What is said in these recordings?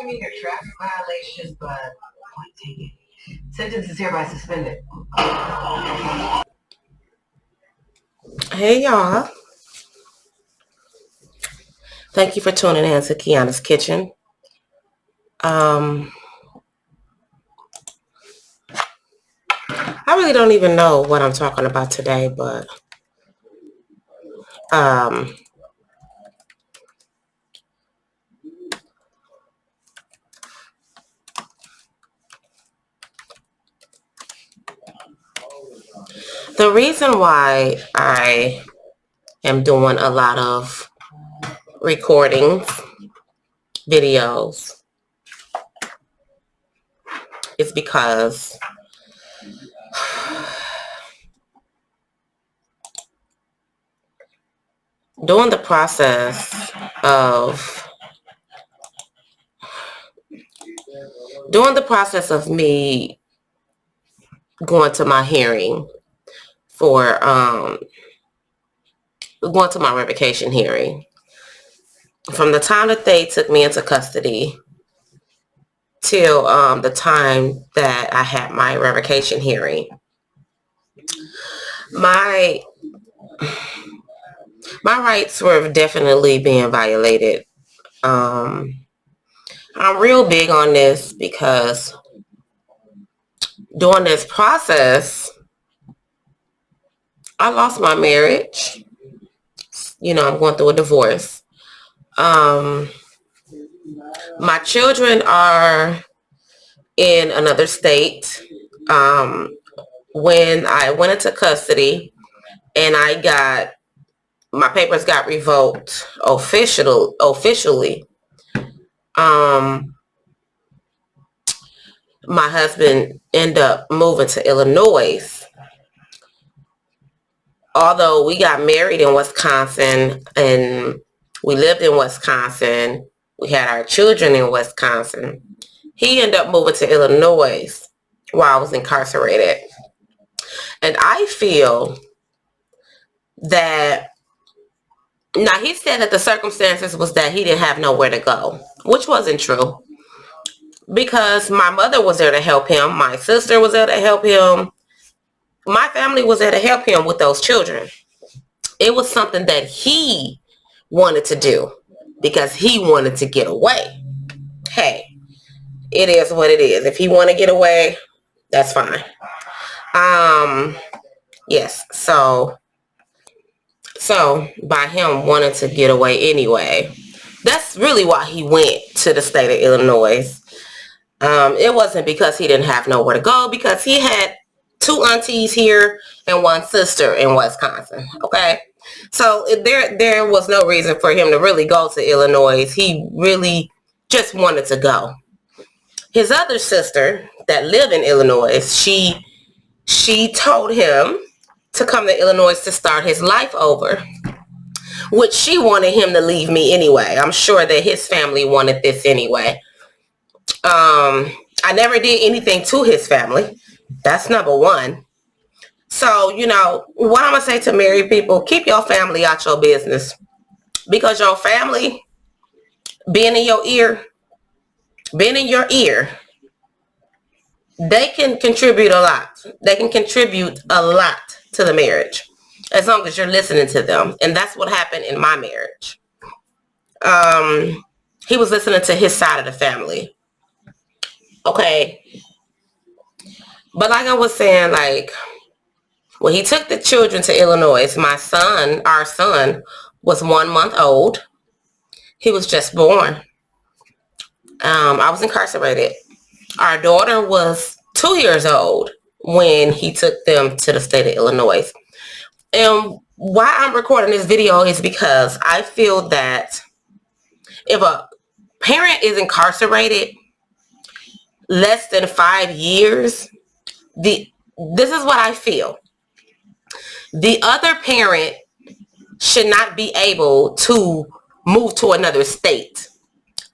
misdemeanor traffic violation, but point taken. Sentence is hereby suspended. Hey y'all. Thank you for tuning in to Qianna's Kitchen. I really don't even know what I'm talking about today, but the reason why I am doing a lot of recordings, videos, is because during the process of me going to my hearing for going to my revocation hearing, from the time that they took me into custody till the time that I had my revocation hearing, my rights were definitely being violated. I'm real big on this because during this process, I lost my marriage. I'm going through a divorce. My children are in another state. When I went into custody and my papers got revoked officially, my husband ended up moving to Illinois. Although we got married in Wisconsin and we lived in Wisconsin, we had our children in Wisconsin, he ended up moving to Illinois while I was incarcerated. And I feel that, now he said that the circumstances was that he didn't have nowhere to go, which wasn't true, because my mother was there to help him, my sister was there to help him, my family was there to help him with those children. It was something that he wanted to do because he wanted to get away. Hey, it is what it is. If he want to get away, that's fine. Yes. So by him wanting to get away anyway, that's really why he went to the state of Illinois. It wasn't because he didn't have nowhere to go, because he had 2 aunties here and 1 sister in Wisconsin. Okay. So there was no reason for him to really go to Illinois. He really just wanted to go. His other sister that lived in Illinois, she told him to come to Illinois to start his life over, which she wanted him to leave me anyway. I'm sure that his family wanted this anyway. I never did anything to his family. That's number one. So, what I'm going to say to married people, keep your family out your business, because your family being in your ear, they can contribute a lot. They can contribute a lot to the marriage as long as you're listening to them. And that's what happened in my marriage. He was listening to his side of the family. Okay. But like I was saying, when he took the children to Illinois, our son was 1 month old. He was just born. I was incarcerated. Our daughter was 2 years old when he took them to the state of Illinois. And why I'm recording this video is because I feel that if a parent is incarcerated less than 5 years, this is what I feel. The other parent should not be able to move to another state.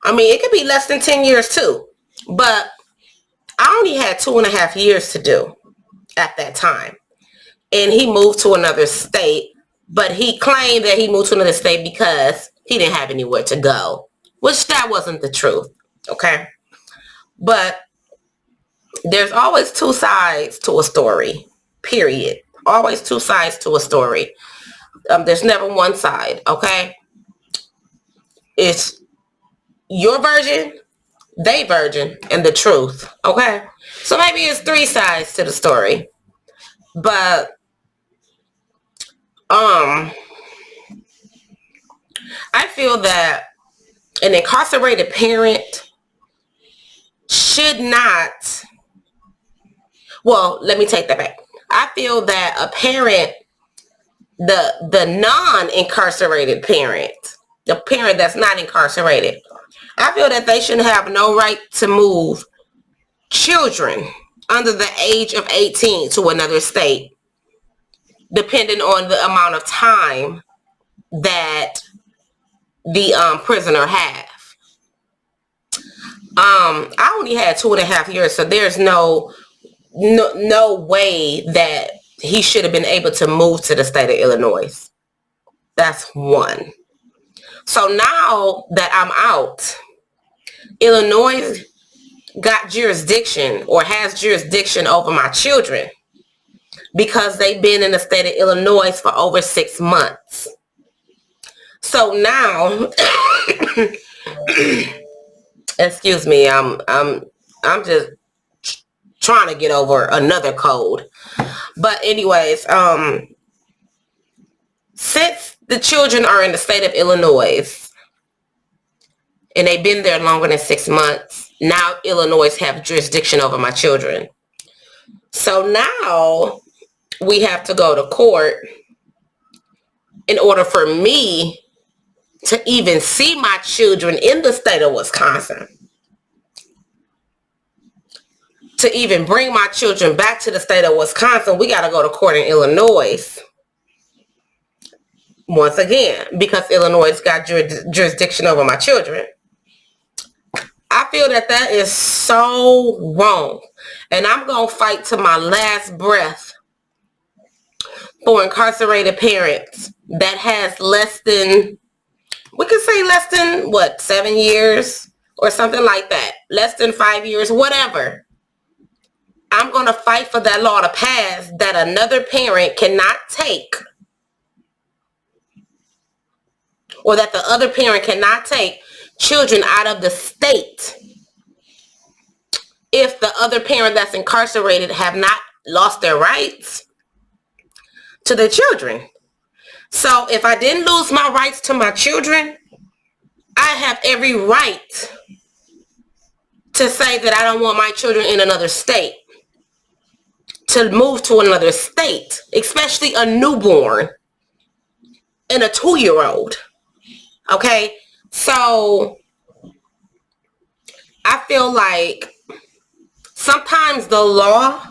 I mean, it could be less than 10 years too, but I only had 2.5 years to do at that time. And he moved to another state, but he claimed that he moved to another state because he didn't have anywhere to go, which that wasn't the truth. Okay. But there's always two sides to a story, period. Always two sides to a story. There's never one side, okay? It's your version, they version, and the truth, okay? So maybe it's three sides to the story. But I feel that an incarcerated parent should not, well, let me take that back. I feel that a parent, the non-incarcerated parent, the parent that's not incarcerated, I feel that they should have no right to move children under the age of 18 to another state, depending on the amount of time that the prisoner have. I only had 2.5 years, so there's no way that he should have been able to move to the state of Illinois. That's one. So now that I'm out, Illinois got jurisdiction or has jurisdiction over my children because they've been in the state of Illinois for over 6 months. So now, excuse me, I'm just trying to get over another cold. But anyways, since the children are in the state of Illinois and they've been there longer than 6 months, now Illinois have jurisdiction over my children. So now we have to go to court in order for me to even see my children in the state of Wisconsin. To even bring my children back to the state of Wisconsin, we got to go to court in Illinois. Once again, because Illinois got jurisdiction over my children. I feel that that is so wrong. And I'm going to fight to my last breath for incarcerated parents that has less than, we could say less than, 7 years or something like that. Less than 5 years, whatever. I'm going to fight for that law to pass that another parent cannot take, or that the other parent cannot take children out of the state if the other parent that's incarcerated have not lost their rights to their children. So if I didn't lose my rights to my children, I have every right to say that I don't want my children in another state, to move to another state, especially a newborn and a 2-year-old. Okay, so I feel like sometimes the law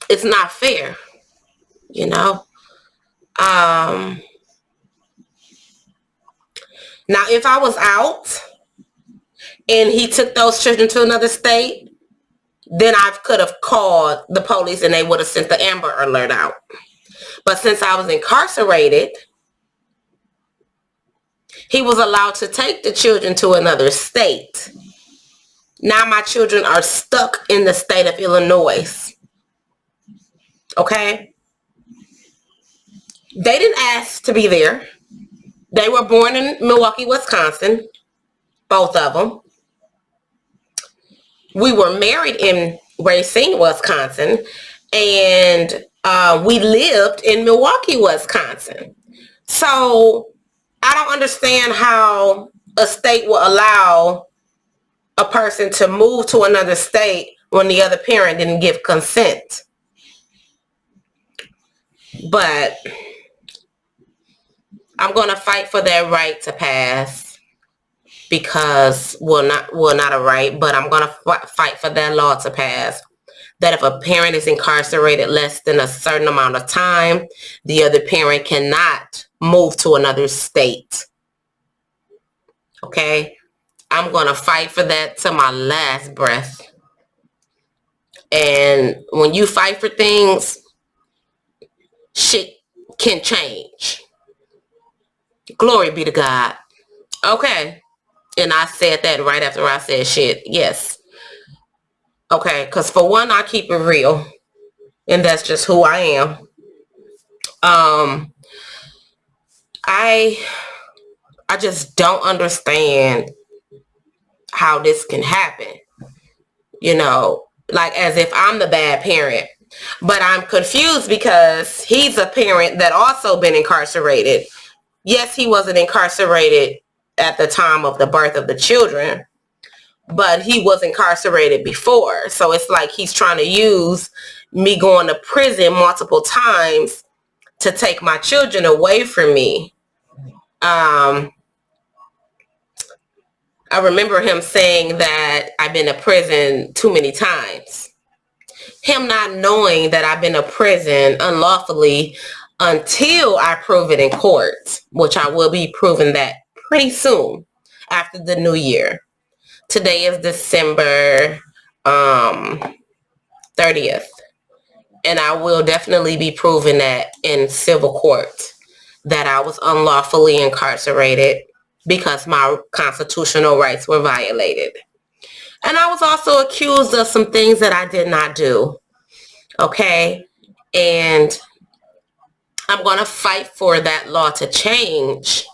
is not fair, you know. Now, if I was out and he took those children to another state, then I could have called the police and they would have sent the Amber Alert out. But since I was incarcerated, he was allowed to take the children to another state. Now my children are stuck in the state of Illinois. Okay? They didn't ask to be there. They were born in Milwaukee, Wisconsin. Both of them. We were married in Racine, Wisconsin. And we lived in Milwaukee, Wisconsin. So I don't understand how a state will allow a person to move to another state when the other parent didn't give consent. But I'm going to fight for that right to pass, because, not a right, but I'm going to fight for that law to pass, that if a parent is incarcerated less than a certain amount of time, the other parent cannot move to another state. Okay? I'm going to fight for that to my last breath. And when you fight for things, shit can change. Glory be to God. Okay. And I said that right after I said shit. Yes. Okay. Because for one, I keep it real. And that's just who I am. I just don't understand how this can happen. You know, like as if I'm the bad parent. But I'm confused because he's a parent that also been incarcerated. Yes, he wasn't incarcerated at the time of the birth of the children, but he was incarcerated before. So it's like he's trying to use me going to prison multiple times to take my children away from me. I remember him saying that I've been to prison too many times. Him not knowing that I've been to prison unlawfully until I prove it in court, which I will be proving that pretty soon after the new year. Today is December 30th. And I will definitely be proving that in civil court that I was unlawfully incarcerated because my constitutional rights were violated. And I was also accused of some things that I did not do. Okay? And I'm going to fight for that law to change